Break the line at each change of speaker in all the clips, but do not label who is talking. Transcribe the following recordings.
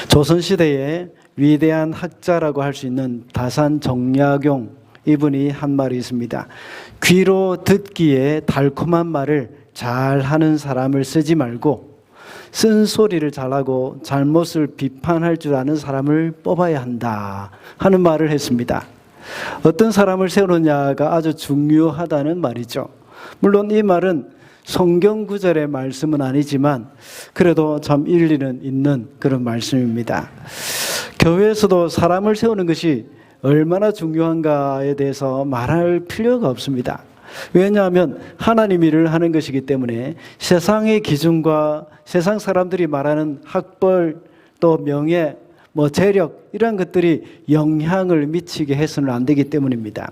조선시대의 위대한 학자라고 할 수 있는 다산 정약용, 이분이 한 말이 있습니다. 귀로 듣기에 달콤한 말을 잘하는 사람을 쓰지 말고 쓴소리를 잘하고 잘못을 비판할 줄 아는 사람을 뽑아야 한다 하는 말을 했습니다. 어떤 사람을 세우느냐가 아주 중요하다는 말이죠. 물론 이 말은 성경 구절의 말씀은 아니지만 그래도 참 일리는 있는 그런 말씀입니다. 교회에서도 사람을 세우는 것이 얼마나 중요한가에 대해서 말할 필요가 없습니다. 왜냐하면 하나님 일을 하는 것이기 때문에 세상의 기준과 세상 사람들이 말하는 학벌 또 명예 재력 이런 것들이 영향을 미치게 해서는 안 되기 때문입니다.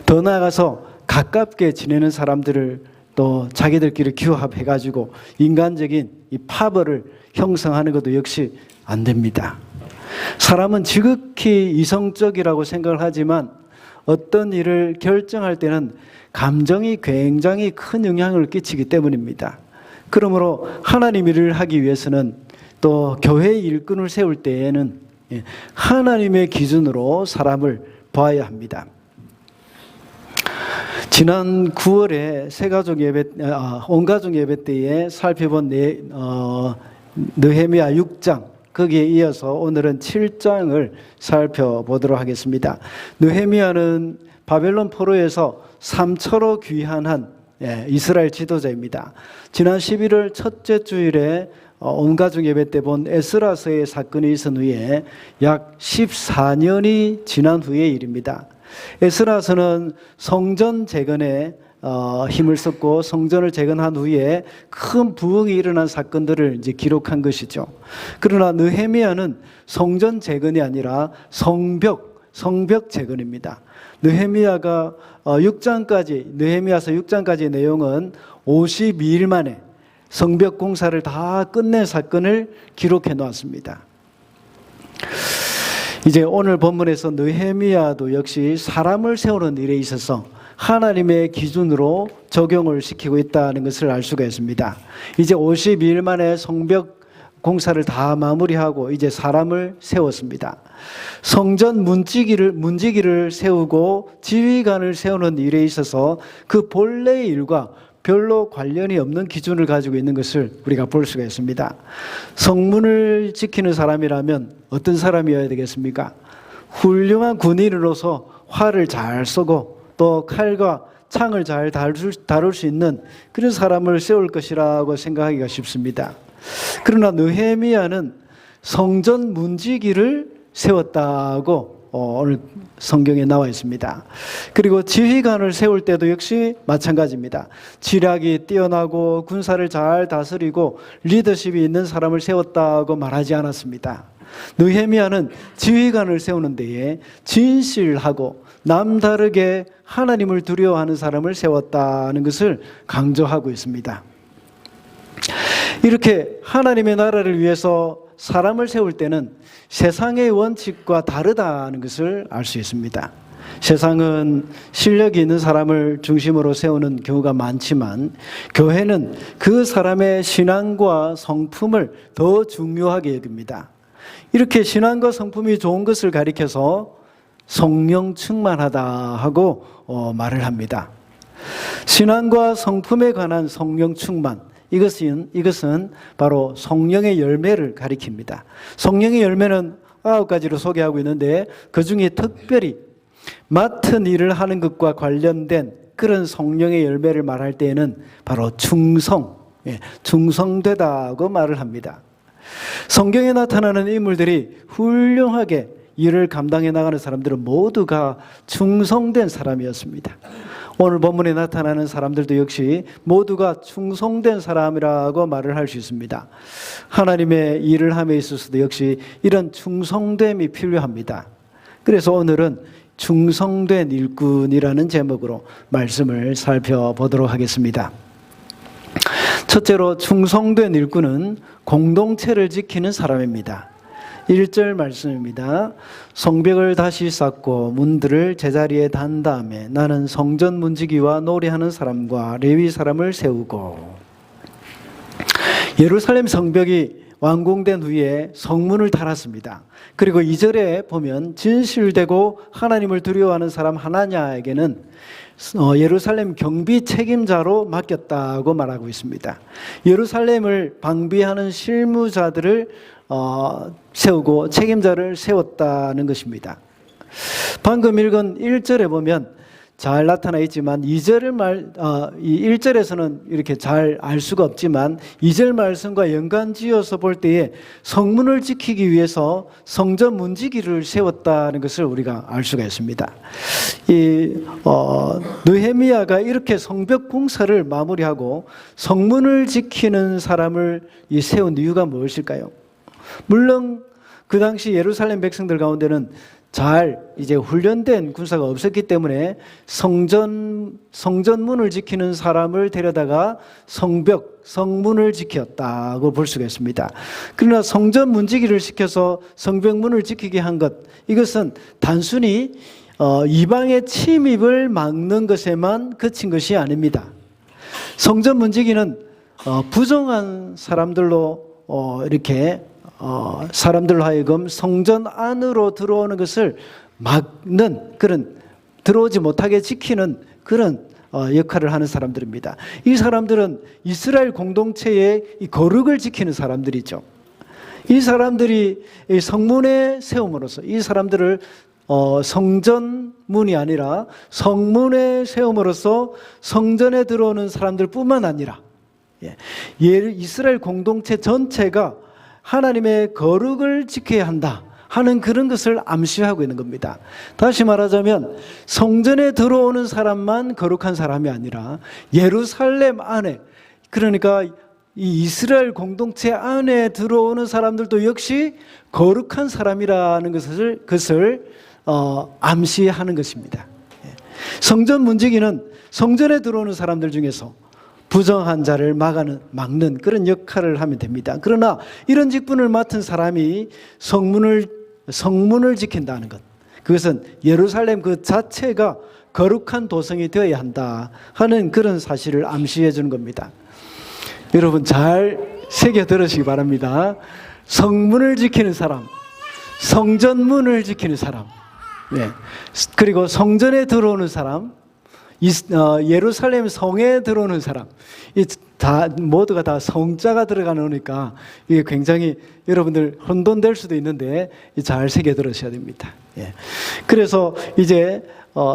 더 나아가서 가깝게 지내는 사람들을 또 자기들끼리 규합해가지고 인간적인 이 파벌을 형성하는 것도 역시 안 됩니다. 사람은 지극히 이성적이라고 생각을 하지만 어떤 일을 결정할 때는 감정이 굉장히 큰 영향을 끼치기 때문입니다. 그러므로 하나님 일을 하기 위해서는 또 교회의 일꾼을 세울 때에는 하나님의 기준으로 사람을 봐야 합니다. 지난 9월에 온가족 예배 때에 살펴본 느헤미야 6장 거기에 이어서 오늘은 7장을 살펴보도록 하겠습니다. 느헤미야는 바벨론 포로에서 삼처로 귀환한 이스라엘 지도자입니다. 지난 11월 첫째 주일에 온가족 예배 때 본 에스라서의 사건이 있은 후에 약 14년이 지난 후의 일입니다. 에스라서는 성전 재건에 힘을 썼고 성전을 재건한 후에 큰 부흥이 일어난 사건들을 이제 기록한 것이죠. 그러나 느헤미야는 성전 재건이 아니라 성벽 재건입니다. 느헤미야서 6장까지의 내용은 52일 만에 성벽 공사를 다 끝낸 사건을 기록해 놓았습니다. 이제 오늘 본문에서 느헤미야도 역시 사람을 세우는 일에 있어서 하나님의 기준으로 적용을 시키고 있다는 것을 알 수가 있습니다. 이제 52일 만에 성벽 공사를 다 마무리하고 이제 사람을 세웠습니다. 성전 문지기를 세우고 지휘관을 세우는 일에 있어서 그 본래의 일과 별로 관련이 없는 기준을 가지고 있는 것을 우리가 볼 수가 있습니다. 성문을 지키는 사람이라면 어떤 사람이어야 되겠습니까? 훌륭한 군인으로서 활을 잘 쏘고 또 칼과 창을 잘 다룰 수 있는 그런 사람을 세울 것이라고 생각하기가 쉽습니다. 그러나 느헤미야는 성전 문지기를 세웠다고 오늘 성경에 나와 있습니다. 그리고 지휘관을 세울 때도 역시 마찬가지입니다. 지략이 뛰어나고 군사를 잘 다스리고 리더십이 있는 사람을 세웠다고 말하지 않았습니다. 느헤미야는 지휘관을 세우는 데에 진실하고 남다르게 하나님을 두려워하는 사람을 세웠다는 것을 강조하고 있습니다. 이렇게 하나님의 나라를 위해서 사람을 세울 때는 세상의 원칙과 다르다는 것을 알 수 있습니다. 세상은 실력이 있는 사람을 중심으로 세우는 경우가 많지만 교회는 그 사람의 신앙과 성품을 더 중요하게 여깁니다. 이렇게 신앙과 성품이 좋은 것을 가리켜서 성령 충만하다 하고 말을 합니다. 신앙과 성품에 관한 성령 충만, 이것은 바로 성령의 열매를 가리킵니다. 성령의 열매는 9가지로 소개하고 있는데 그 중에 특별히 맡은 일을 하는 것과 관련된 그런 성령의 열매를 말할 때에는 바로 충성되다고 말을 합니다. 성경에 나타나는 인물들이 훌륭하게 일을 감당해 나가는 사람들은 모두가 충성된 사람이었습니다. 오늘 본문에 나타나는 사람들도 역시 모두가 충성된 사람이라고 말을 할 수 있습니다. 하나님의 일을 함에 있어서도 역시 이런 충성됨이 필요합니다. 그래서 오늘은 충성된 일꾼이라는 제목으로 말씀을 살펴보도록 하겠습니다. 첫째로 충성된 일꾼은 공동체를 지키는 사람입니다. 1절 말씀입니다. 성벽을 다시 쌓고 문들을 제자리에 단 다음에 나는 성전 문지기와 노래하는 사람과 레위 사람을 세우고. 예루살렘 성벽이 완공된 후에 성문을 달았습니다. 그리고 2절에 보면 진실되고 하나님을 두려워하는 사람 하나냐에게는 예루살렘 경비 책임자로 맡겼다고 말하고 있습니다. 예루살렘을 방비하는 실무자들을 세우고 책임자를 세웠다는 것입니다. 방금 읽은 1절에 보면 잘 나타나 있지만 1절에서는 이렇게 잘 알 수가 없지만 2절 말씀과 연관지어서 볼 때에 성문을 지키기 위해서 성전 문지기를 세웠다는 것을 우리가 알 수가 있습니다. 느헤미야가 이렇게 성벽 공사를 마무리하고 성문을 지키는 사람을 사온 이유가 무엇일까요? 물론 그 당시 예루살렘 백성들 가운데는 잘 이제 훈련된 군사가 없었기 때문에 성전문을 지키는 사람을 데려다가 성문을 지켰다고 볼 수가 있습니다. 그러나 성전 문지기를 시켜서 성벽문을 지키게 한 것, 이것은 단순히 이방의 침입을 막는 것에만 그친 것이 아닙니다. 성전 문지기는 부정한 사람들로 이렇게 사람들로 하여금 성전 안으로 들어오는 것을 막는 그런, 들어오지 못하게 지키는 그런 역할을 하는 사람들입니다. 이 사람들은 이스라엘 공동체의 이 거룩을 지키는 사람들이죠. 이 사람들이 성문에 세움으로써 이 사람들을 성전문이 아니라 성문에 세움으로써 성전에 들어오는 사람들뿐만 아니라 이스라엘 공동체 전체가 하나님의 거룩을 지켜야 한다 하는 그런 것을 암시하고 있는 겁니다. 다시 말하자면 성전에 들어오는 사람만 거룩한 사람이 아니라 예루살렘 안에, 그러니까 이 이스라엘 공동체 안에 들어오는 사람들도 역시 거룩한 사람이라는 것을 암시하는 것입니다. 성전 문지기는 성전에 들어오는 사람들 중에서 부정한 자를 막는 그런 역할을 하면 됩니다. 그러나 이런 직분을 맡은 사람이 성문을 지킨다는 것, 그것은 예루살렘 그 자체가 거룩한 도성이 되어야 한다 하는 그런 사실을 암시해 주는 겁니다. 여러분 잘 새겨 들으시기 바랍니다. 성문을 지키는 사람, 성전문을 지키는 사람, 그리고 성전에 들어오는 사람, 예루살렘 성에 들어오는 사람, 모두가 다 성자가 들어가 놓으니까 이게 굉장히 여러분들 혼돈될 수도 있는데 잘 새겨 들으셔야 됩니다. 그래서 이제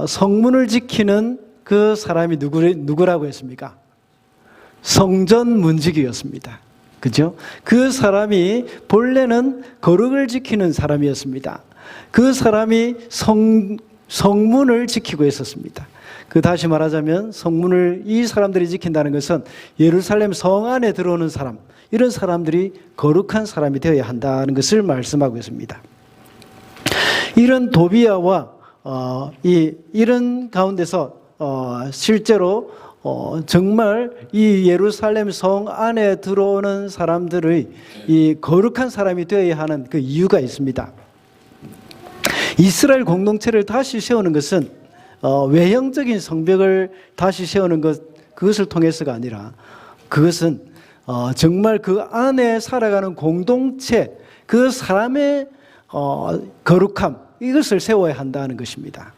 성문을 지키는 그 사람이 누구라고 했습니까? 성전 문지기였습니다. 그죠? 그 사람이 본래는 거룩을 지키는 사람이었습니다. 그 사람이 성문을 지키고 있었습니다. 다시 말하자면 성문을 이 사람들이 지킨다는 것은 예루살렘 성 안에 들어오는 사람, 이런 사람들이 거룩한 사람이 되어야 한다는 것을 말씀하고 있습니다. 이런 도비야와 이런 가운데서 실제로 정말 이 예루살렘 성 안에 들어오는 사람들의 이 거룩한 사람이 되어야 하는 그 이유가 있습니다. 이스라엘 공동체를 다시 세우는 것은 외형적인 성벽을 다시 세우는 그것을 통해서가 아니라 그것은 정말 그 안에 살아가는 공동체, 그 사람의 거룩함, 이것을 세워야 한다는 것입니다.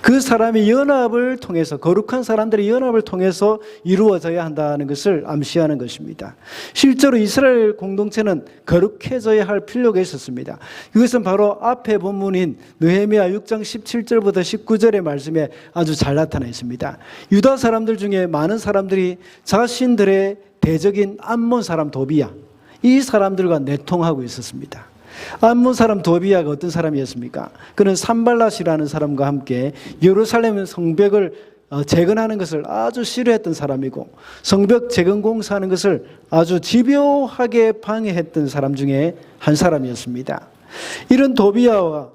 그 사람이 연합을 통해서, 거룩한 사람들의 연합을 통해서 이루어져야 한다는 것을 암시하는 것입니다. 실제로 이스라엘 공동체는 거룩해져야 할 필요가 있었습니다. 이것은 바로 앞에 본문인 느헤미야 6장 17절부터 19절의 말씀에 아주 잘 나타나 있습니다. 유다 사람들 중에 많은 사람들이 자신들의 대적인 암몬 사람 도비야, 이 사람들과 내통하고 있었습니다. 암몬 사람 도비야가 어떤 사람이었습니까? 그는 산발랏이라는 사람과 함께 예루살렘 성벽을 재건하는 것을 아주 싫어했던 사람이고, 성벽 재건 공사하는 것을 아주 집요하게 방해했던 사람 중에 한 사람이었습니다. 이런 도비야와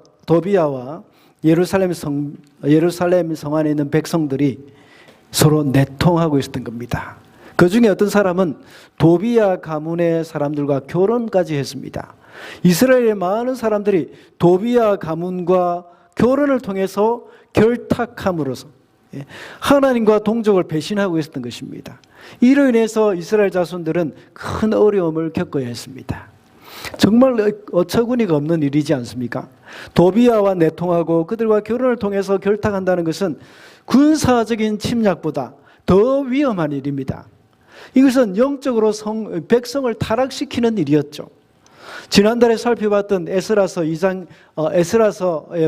예루살렘 성 안에 있는 백성들이 서로 내통하고 있었던 겁니다. 그 중에 어떤 사람은 도비야 가문의 사람들과 결혼까지 했습니다. 이스라엘의 많은 사람들이 도비야 가문과 결혼을 통해서 결탁함으로써 하나님과 동족을 배신하고 있었던 것입니다. 이로 인해서 이스라엘 자손들은 큰 어려움을 겪어야 했습니다. 정말 어처구니가 없는 일이지 않습니까? 도비야와 내통하고 그들과 결혼을 통해서 결탁한다는 것은 군사적인 침략보다 더 위험한 일입니다. 이것은 영적으로 백성을 타락시키는 일이었죠. 지난달에 살펴봤던 에스라서에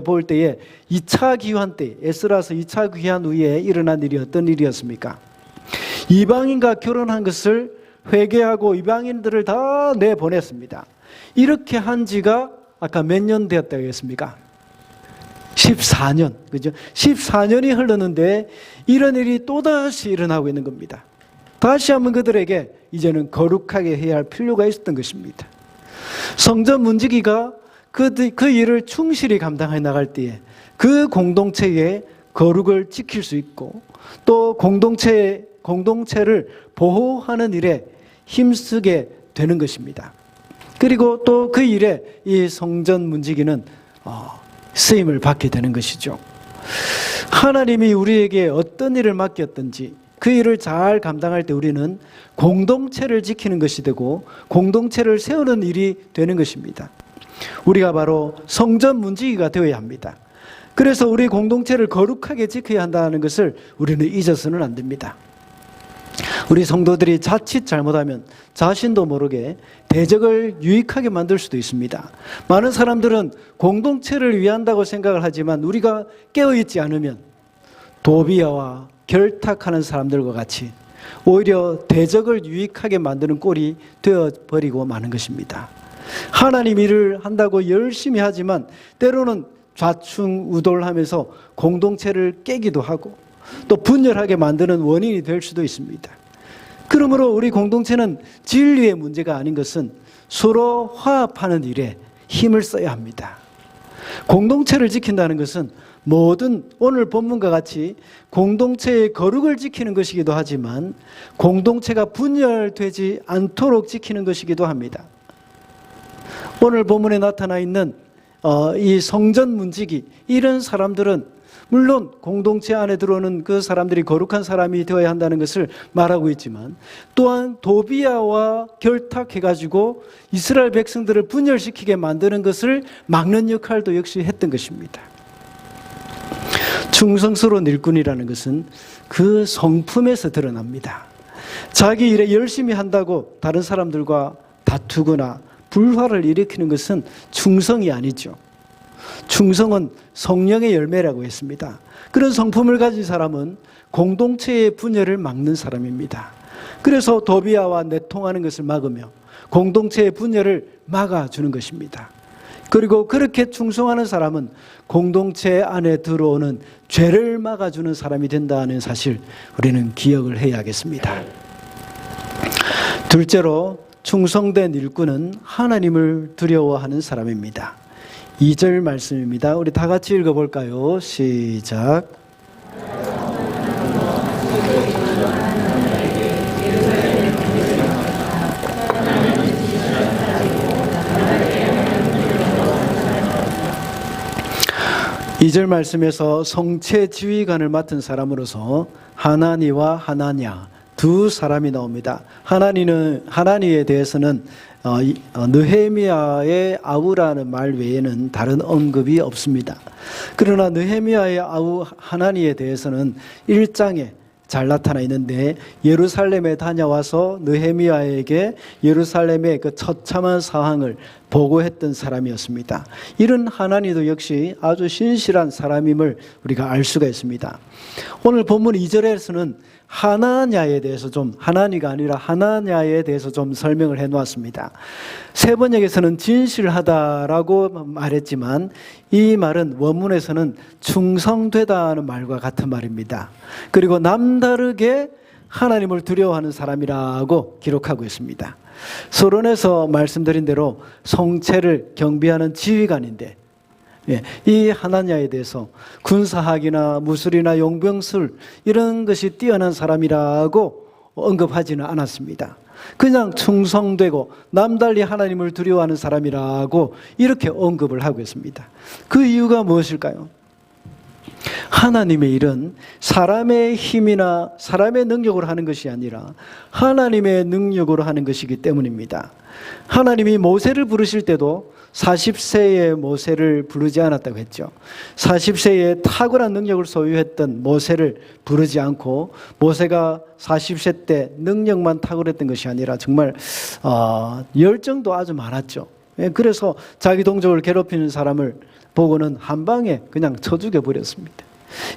볼 때에 2차 기환 때, 에스라서 2차 기환 후에 일어난 일이 어떤 일이었습니까? 이방인과 결혼한 것을 회개하고 이방인들을 다 내보냈습니다. 이렇게 한 지가 아까 몇 년 되었다고 했습니까? 14년, 그죠? 14년이 흘렀는데 이런 일이 또다시 일어나고 있는 겁니다. 다시 한번 그들에게 이제는 거룩하게 해야 할 필요가 있었던 것입니다. 성전 문지기가 그 일을 충실히 감당해 나갈 때에 그 공동체의 거룩을 지킬 수 있고 또 공동체를 보호하는 일에 힘쓰게 되는 것입니다. 그리고 또 그 일에 이 성전 문지기는 쓰임을 받게 되는 것이죠. 하나님이 우리에게 어떤 일을 맡겼든지 그 일을 잘 감당할 때 우리는 공동체를 지키는 것이 되고 공동체를 세우는 일이 되는 것입니다. 우리가 바로 성전 문지기가 되어야 합니다. 그래서 우리 공동체를 거룩하게 지켜야 한다는 것을 우리는 잊어서는 안 됩니다. 우리 성도들이 자칫 잘못하면 자신도 모르게 대적을 유익하게 만들 수도 있습니다. 많은 사람들은 공동체를 위한다고 생각을 하지만 우리가 깨어있지 않으면 도비야와 결탁하는 사람들과 같이 오히려 대적을 유익하게 만드는 꼴이 되어버리고 마는 것입니다. 하나님 일을 한다고 열심히 하지만 때로는 좌충우돌하면서 공동체를 깨기도 하고 또 분열하게 만드는 원인이 될 수도 있습니다. 그러므로 우리 공동체는 진리의 문제가 아닌 것은 서로 화합하는 일에 힘을 써야 합니다. 공동체를 지킨다는 것은 모든 오늘 본문과 같이 공동체의 거룩을 지키는 것이기도 하지만 공동체가 분열되지 않도록 지키는 것이기도 합니다. 오늘 본문에 나타나 있는 이 성전 문지기, 이런 사람들은 물론 공동체 안에 들어오는 그 사람들이 거룩한 사람이 되어야 한다는 것을 말하고 있지만 또한 도비야와 결탁해가지고 이스라엘 백성들을 분열시키게 만드는 것을 막는 역할도 역시 했던 것입니다. 충성스러운 일꾼이라는 것은 그 성품에서 드러납니다. 자기 일에 열심히 한다고 다른 사람들과 다투거나 불화를 일으키는 것은 충성이 아니죠. 충성은 성령의 열매라고 했습니다. 그런 성품을 가진 사람은 공동체의 분열을 막는 사람입니다. 그래서 도비야와 내통하는 것을 막으며 공동체의 분열을 막아주는 것입니다. 그리고 그렇게 충성하는 사람은 공동체 안에 들어오는 죄를 막아주는 사람이 된다는 사실 우리는 기억을 해야겠습니다. 둘째로 충성된 일꾼은 하나님을 두려워하는 사람입니다. 2절 말씀입니다. 우리 다 같이 읽어볼까요? 시작. 2절 말씀에서 성체 지휘관을 맡은 사람으로서 하나니와 하나냐 두 사람이 나옵니다. 하나니에 대해서는 느헤미야의 아우라는 말 외에는 다른 언급이 없습니다. 그러나 느헤미야의 아우 하나니에 대해서는 1장에 잘 나타나 있는데 예루살렘에 다녀와서 느헤미야에게 예루살렘의 그 처참한 상황을 보고했던 사람이었습니다. 이런 하나니도 역시 아주 신실한 사람임을 우리가 알 수가 있습니다. 오늘 본문 2절에서는 하나냐에 대해서 하나니가 아니라 하나냐에 대해서 좀 설명을 해 놓았습니다. 세 번역에서는 진실하다라고 말했지만 이 말은 원문에서는 충성되다는 말과 같은 말입니다. 그리고 남다르게 하나님을 두려워하는 사람이라고 기록하고 있습니다. 서론에서 말씀드린 대로 성체를 경비하는 지휘관인데 이 하나냐에 대해서 군사학이나 무술이나 용병술 이런 것이 뛰어난 사람이라고 언급하지는 않았습니다. 그냥 충성되고 남달리 하나님을 두려워하는 사람이라고 이렇게 언급을 하고 있습니다. 그 이유가 무엇일까요? 하나님의 일은 사람의 힘이나 사람의 능력으로 하는 것이 아니라 하나님의 능력으로 하는 것이기 때문입니다. 하나님이 모세를 부르실 때도 40세의 모세를 부르지 않았다고 했죠. 40세에 탁월한 능력을 소유했던 모세를 부르지 않고, 모세가 40세 때 능력만 탁월했던 것이 아니라 정말 열정도 아주 많았죠. 그래서 자기 동족을 괴롭히는 사람을 보고는 한 방에 그냥 쳐 죽여버렸습니다.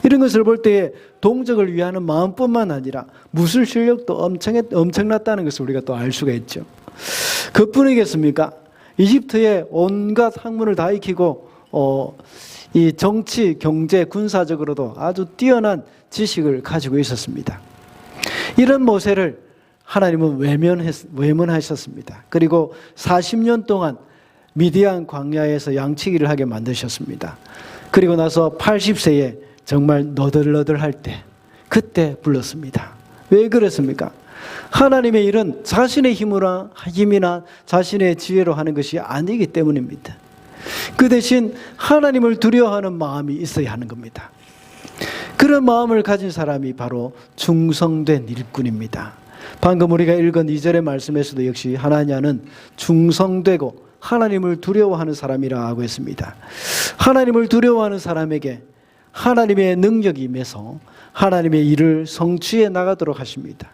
이런 것을 볼 때에 동족을 위하는 마음뿐만 아니라 무술 실력도 엄청났다는 것을 우리가 또 알 수가 있죠. 그뿐이겠습니까? 이집트에 온갖 학문을 다 익히고 이 정치, 경제, 군사적으로도 아주 뛰어난 지식을 가지고 있었습니다. 이런 모세를 하나님은 외면하셨습니다. 그리고 40년 동안 미디안 광야에서 양치기를 하게 만드셨습니다. 그리고 나서 80세에 정말 너덜너덜할 때, 그때 불렀습니다. 왜 그랬습니까? 하나님의 일은 자신의 힘이나 자신의 지혜로 하는 것이 아니기 때문입니다. 그 대신 하나님을 두려워하는 마음이 있어야 하는 겁니다. 그런 마음을 가진 사람이 바로 충성된 일꾼입니다. 방금 우리가 읽은 2절의 말씀에서도 역시 하나냐는 충성되고 하나님을 두려워하는 사람이라고 했습니다. 하나님을 두려워하는 사람에게 하나님의 능력이 임해서 하나님의 일을 성취해 나가도록 하십니다.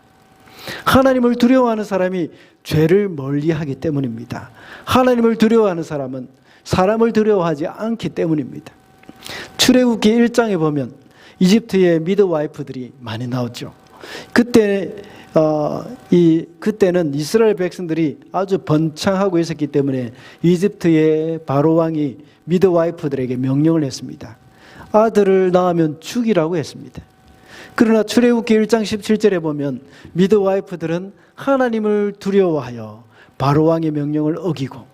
하나님을 두려워하는 사람이 죄를 멀리하기 때문입니다. 하나님을 두려워하는 사람은 사람을 두려워하지 않기 때문입니다. 출애굽기 1장에 보면 이집트의 미드와이프들이 많이 나왔죠. 그때는 이스라엘 백성들이 아주 번창하고 있었기 때문에 이집트의 바로 왕이 미드와이프들에게 명령을 했습니다. 아들을 낳으면 죽이라고 했습니다. 그러나 출애굽기 1장 17절에 보면 미드와이프들은 하나님을 두려워하여 바로 왕의 명령을 어기고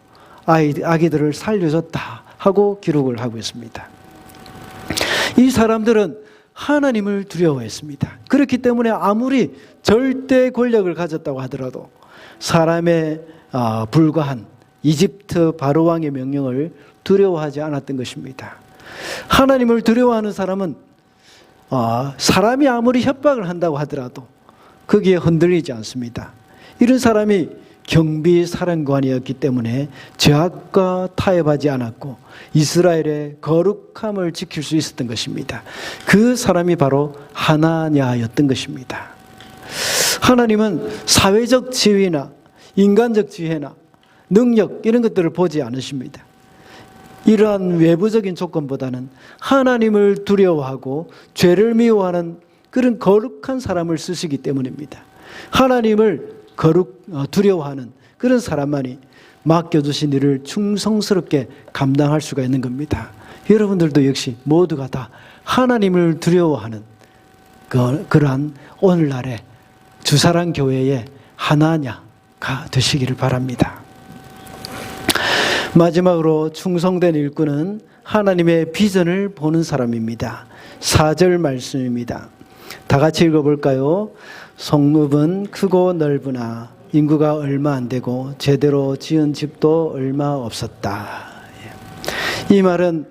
아기들을 살려줬다 하고 기록을 하고 있습니다. 이 사람들은 하나님을 두려워했습니다. 그렇기 때문에 아무리 절대 권력을 가졌다고 하더라도 사람에 불과한 이집트 바로 왕의 명령을 두려워하지 않았던 것입니다. 하나님을 두려워하는 사람은 사람이 아무리 협박을 한다고 하더라도 거기에 흔들리지 않습니다. 이런 사람이 경비사령관이었기 때문에 죄악과 타협하지 않았고 이스라엘의 거룩함을 지킬 수 있었던 것입니다. 그 사람이 바로 하나냐였던 것입니다. 하나님은 사회적 지위나 인간적 지혜나 능력 이런 것들을 보지 않으십니다. 이러한 외부적인 조건보다는 하나님을 두려워하고 죄를 미워하는 그런 거룩한 사람을 쓰시기 때문입니다. 하나님을 두려워하는 그런 사람만이 맡겨주신 일을 충성스럽게 감당할 수가 있는 겁니다. 여러분들도 역시 모두가 다 하나님을 두려워하는 그러한 오늘날의 주사랑 교회의 하나냐가 되시기를 바랍니다. 마지막으로 충성된 일꾼은 하나님의 비전을 보는 사람입니다. 4절 말씀입니다. 다 같이 읽어볼까요? 성읍은 크고 넓으나 인구가 얼마 안 되고 제대로 지은 집도 얼마 없었다. 이 말은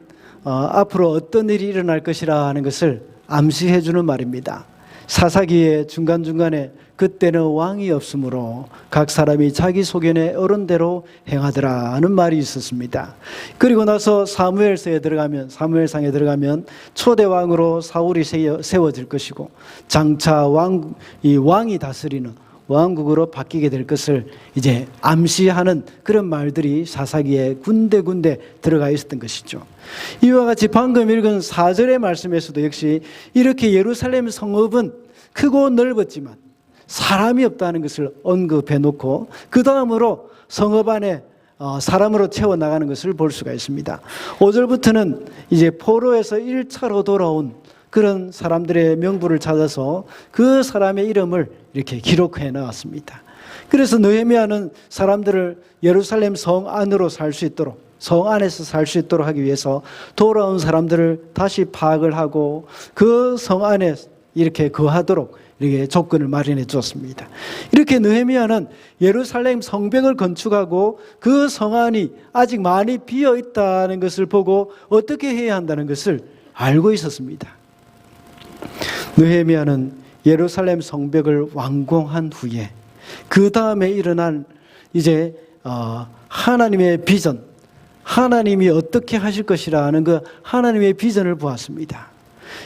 앞으로 어떤 일이 일어날 것이라 하는 것을 암시해 주는 말입니다. 사사기의 중간중간에 그때는 왕이 없으므로 각 사람이 자기 소견에 어른 대로 행하더라 하는 말이 있었습니다. 그리고 나서 사무엘상에 들어가면 초대 왕으로 사울이 세워질 것이고 장차 왕이 다스리는 왕국으로 바뀌게 될 것을 이제 암시하는 그런 말들이 사사기에 군데군데 들어가 있었던 것이죠. 이와 같이 방금 읽은 4절의 말씀에서도 역시 이렇게 예루살렘 성읍은 크고 넓었지만 사람이 없다는 것을 언급해 놓고 그 다음으로 성읍 안에 사람으로 채워나가는 것을 볼 수가 있습니다. 5절부터는 이제 포로에서 1차로 돌아온 그런 사람들의 명부를 찾아서 그 사람의 이름을 이렇게 기록해 나왔습니다. 그래서 느헤미야는 사람들을 예루살렘 성 안으로 살 수 있도록, 성 안에서 살 수 있도록 하기 위해서 돌아온 사람들을 다시 파악을 하고 그 성 안에 이렇게 거하도록 이렇게 조건을 마련해 주었습니다. 이렇게 느헤미야는 예루살렘 성벽을 건축하고 그 성 안이 아직 많이 비어 있다는 것을 보고 어떻게 해야 한다는 것을 알고 있었습니다. 느헤미야는 예루살렘 성벽을 완공한 후에 그 다음에 일어난 이제 하나님의 비전, 하나님이 어떻게 하실 것이라는 그 하나님의 비전을 보았습니다.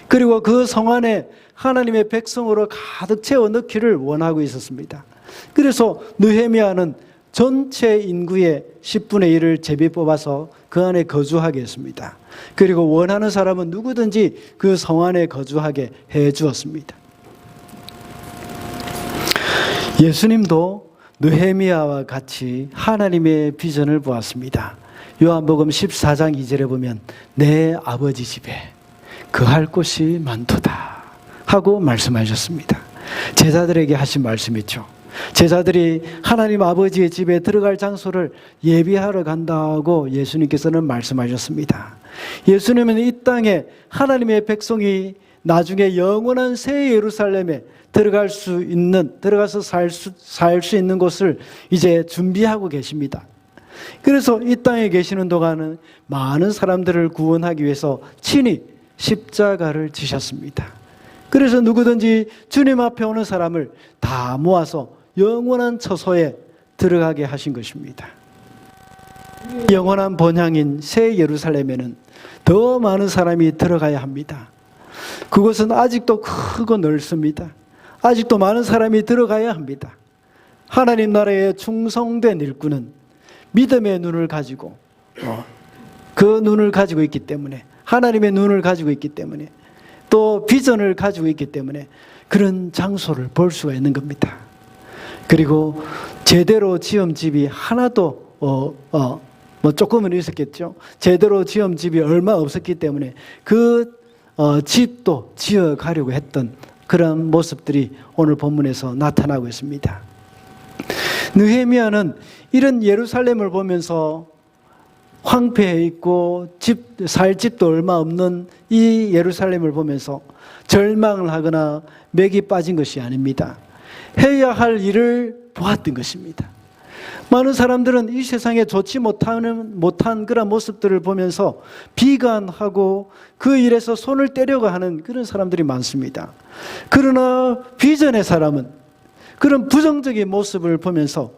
그리고 그 성 안에 하나님의 백성으로 가득 채워 넣기를 원하고 있었습니다. 그래서 느헤미야는 전체 인구의 10분의 1을 제비 뽑아서 그 안에 거주하게 했습니다. 그리고 원하는 사람은 누구든지 그 성 안에 거주하게 해 주었습니다. 예수님도 느헤미야와 같이 하나님의 비전을 보았습니다. 요한복음 14장 2절에 보면 내 아버지 집에 거할 곳이 많도다 하고 말씀하셨습니다. 제자들에게 하신 말씀이죠. 제자들이 하나님 아버지의 집에 들어갈 장소를 예비하러 간다고 예수님께서는 말씀하셨습니다. 예수님은 이 땅에 하나님의 백성이 나중에 영원한 새 예루살렘에 들어가서 살 수 있는 곳을 이제 준비하고 계십니다. 그래서 이 땅에 계시는 동안은 많은 사람들을 구원하기 위해서 친히 십자가를 지셨습니다. 그래서 누구든지 주님 앞에 오는 사람을 다 모아서 영원한 처소에 들어가게 하신 것입니다. 영원한 본향인 새 예루살렘에는 더 많은 사람이 들어가야 합니다. 그곳은 아직도 크고 넓습니다. 아직도 많은 사람이 들어가야 합니다. 하나님 나라에 충성된 일꾼은 믿음의 눈을 가지고 그 눈을 가지고 있기 때문에, 하나님의 눈을 가지고 있기 때문에, 또 비전을 가지고 있기 때문에 그런 장소를 볼 수가 있는 겁니다. 그리고 제대로 지은 집이 하나도 조금은 있었겠죠. 제대로 지은 집이 얼마 없었기 때문에 그 집도 지어 가려고 했던 그런 모습들이 오늘 본문에서 나타나고 있습니다. 느헤미야는 이런 예루살렘을 보면서 황폐해 있고 살 집도 얼마 없는 이 예루살렘을 보면서 절망을 하거나 맥이 빠진 것이 아닙니다. 해야 할 일을 보았던 것입니다. 많은 사람들은 이 세상에 좋지 못한 그런 모습들을 보면서 비관하고 그 일에서 손을 떼려고 하는 그런 사람들이 많습니다. 그러나 비전의 사람은 그런 부정적인 모습을 보면서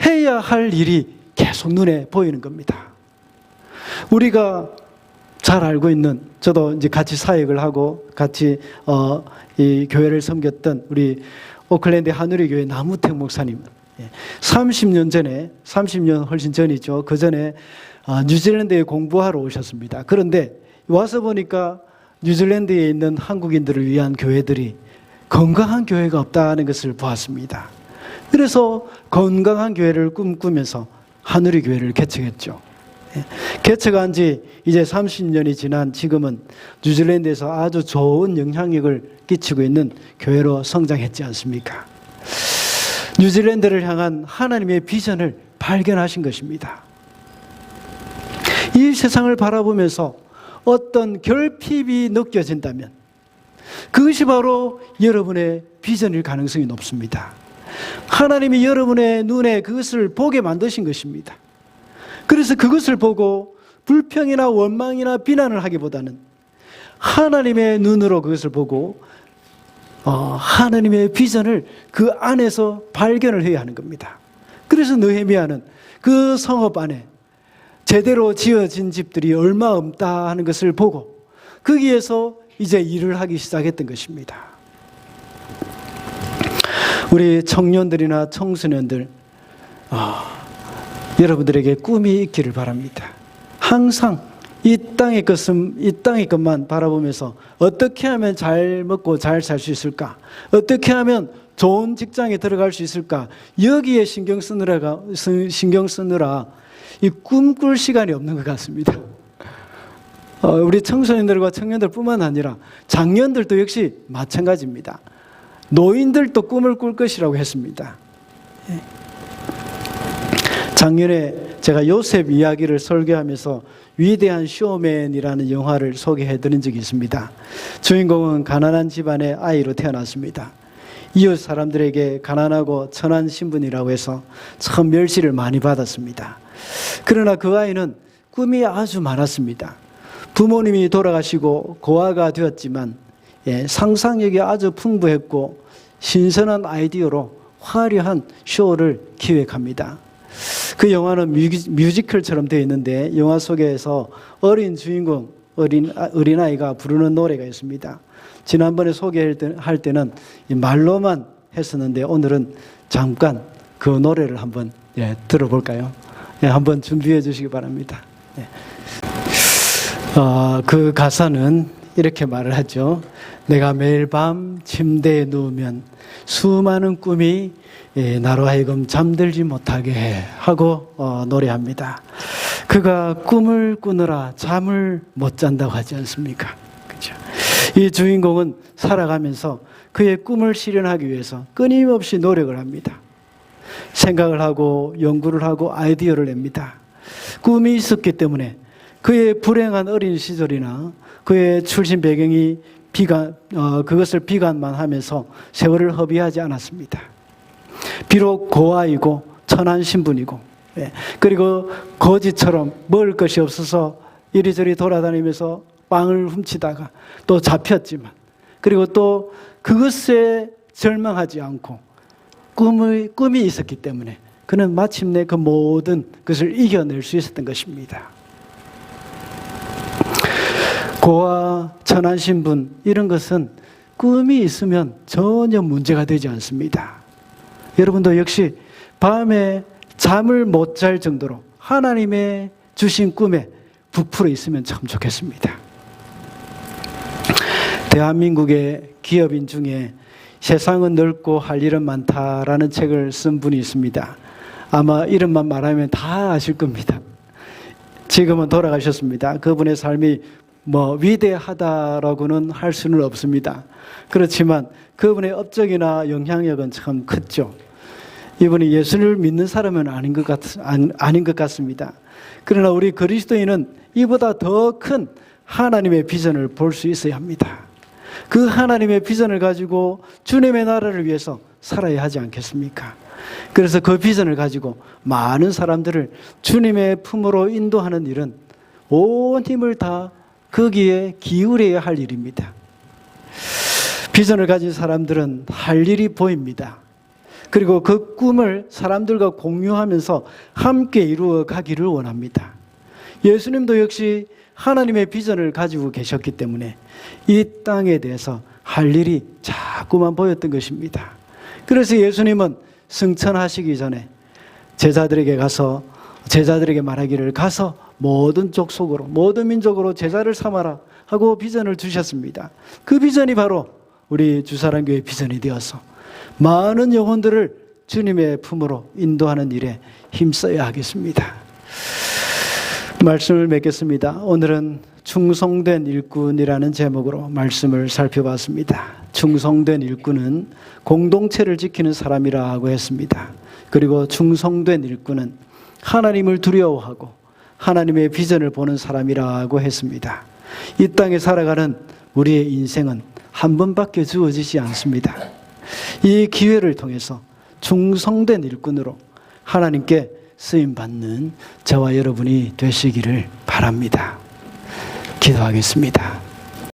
해야 할 일이 계속 눈에 보이는 겁니다. 우리가 잘 알고 있는, 저도 이제 같이 사역을 하고 같이 이 교회를 섬겼던 우리 오클랜드 하누리교회 나무택 목사님, 30년 전에, 30년 훨씬 전이죠. 그 전에 뉴질랜드에 공부하러 오셨습니다. 그런데 와서 보니까 뉴질랜드에 있는 한국인들을 위한 교회들이 건강한 교회가 없다는 것을 보았습니다. 그래서 건강한 교회를 꿈꾸면서 하누리 교회를 개척했죠. 개척한 지 이제 30년이 지난 지금은 뉴질랜드에서 아주 좋은 영향력을 끼치고 있는 교회로 성장했지 않습니까? 뉴질랜드를 향한 하나님의 비전을 발견하신 것입니다. 이 세상을 바라보면서 어떤 결핍이 느껴진다면 그것이 바로 여러분의 비전일 가능성이 높습니다. 하나님이 여러분의 눈에 그것을 보게 만드신 것입니다. 그래서 그것을 보고 불평이나 원망이나 비난을 하기보다는 하나님의 눈으로 그것을 보고 하나님의 비전을 그 안에서 발견을 해야 하는 겁니다. 그래서 느헤미야는 그 성읍 안에 제대로 지어진 집들이 얼마 없다 하는 것을 보고 거기에서 이제 일을 하기 시작했던 것입니다. 우리 청년들이나 청소년들, 여러분들에게 꿈이 있기를 바랍니다. 항상 이 땅의 것만 바라보면서 어떻게 하면 잘 먹고 잘 살 수 있을까? 어떻게 하면 좋은 직장에 들어갈 수 있을까? 여기에 신경 쓰느라 이 꿈꿀 시간이 없는 것 같습니다. 우리 청소년들과 청년들뿐만 아니라 장년들도 역시 마찬가지입니다. 노인들도 꿈을 꿀 것이라고 했습니다. 작년에 제가 요셉 이야기를 설교하면서 위대한 쇼맨이라는 영화를 소개해드린 적이 있습니다. 주인공은 가난한 집안의 아이로 태어났습니다. 이웃 사람들에게 가난하고 천한 신분이라고 해서 참 멸시를 많이 받았습니다. 그러나 그 아이는 꿈이 아주 많았습니다. 부모님이 돌아가시고 고아가 되었지만 상상력이 아주 풍부했고 신선한 아이디어로 화려한 쇼를 기획합니다. 그 영화는 뮤지컬처럼 되어 있는데 영화 속에서 어린 주인공, 어린아이가 부르는 노래가 있습니다. 지난번에 소개할 때는 말로만 했었는데 오늘은 잠깐 그 노래를 한번 들어볼까요? 한번 준비해 주시기 바랍니다. 그 가사는 이렇게 말을 하죠. 내가 매일 밤 침대에 누우면 수많은 꿈이 나로 하여금 잠들지 못하게 해 하고 노래합니다. 그가 꿈을 꾸느라 잠을 못 잔다고 하지 않습니까? 그렇죠? 이 주인공은 살아가면서 그의 꿈을 실현하기 위해서 끊임없이 노력을 합니다. 생각을 하고 연구를 하고 아이디어를 냅니다. 꿈이 있었기 때문에 그의 불행한 어린 시절이나 그의 출신 배경이 그것을 비관만 하면서 세월을 허비하지 않았습니다. 비록 고아이고 천한 신분이고 그리고 거지처럼 먹을 것이 없어서 이리저리 돌아다니면서 빵을 훔치다가 또 잡혔지만 그리고 또 그것에 절망하지 않고 꿈이 있었기 때문에 그는 마침내 그 모든 것을 이겨낼 수 있었던 것입니다. 고아, 천한 신분 이런 것은 꿈이 있으면 전혀 문제가 되지 않습니다. 여러분도 역시 밤에 잠을 못 잘 정도로 하나님의 주신 꿈에 부풀어 있으면 참 좋겠습니다. 대한민국의 기업인 중에 세상은 넓고 할 일은 많다라는 책을 쓴 분이 있습니다. 아마 이름만 말하면 다 아실 겁니다. 지금은 돌아가셨습니다. 그분의 삶이 위대하다라고는 할 수는 없습니다. 그렇지만 그분의 업적이나 영향력은 참 컸죠. 이분이 예수를 믿는 사람은 아닌 것 같습니다. 그러나 우리 그리스도인은 이보다 더 큰 하나님의 비전을 볼 수 있어야 합니다. 그 하나님의 비전을 가지고 주님의 나라를 위해서 살아야 하지 않겠습니까? 그래서 그 비전을 가지고 많은 사람들을 주님의 품으로 인도하는 일은 온 힘을 다 거기에 기울여야 할 일입니다. 비전을 가진 사람들은 할 일이 보입니다. 그리고 그 꿈을 사람들과 공유하면서 함께 이루어 가기를 원합니다. 예수님도 역시 하나님의 비전을 가지고 계셨기 때문에 이 땅에 대해서 할 일이 자꾸만 보였던 것입니다. 그래서 예수님은 승천하시기 전에 제자들에게 말하기를 가서 모든 족속으로 모든 민족으로 제자를 삼아라 하고 비전을 주셨습니다. 그 비전이 바로 우리 주사랑교회 비전이 되어서 많은 영혼들을 주님의 품으로 인도하는 일에 힘써야 하겠습니다. 말씀을 맺겠습니다. 오늘은 충성된 일꾼이라는 제목으로 말씀을 살펴봤습니다. 충성된 일꾼은 공동체를 지키는 사람이라고 했습니다. 그리고 충성된 일꾼은 하나님을 두려워하고 하나님의 비전을 보는 사람이라고 했습니다. 이 땅에 살아가는 우리의 인생은 한 번밖에 주어지지 않습니다. 이 기회를 통해서 충성된 일꾼으로 하나님께 쓰임받는 저와 여러분이 되시기를 바랍니다. 기도하겠습니다.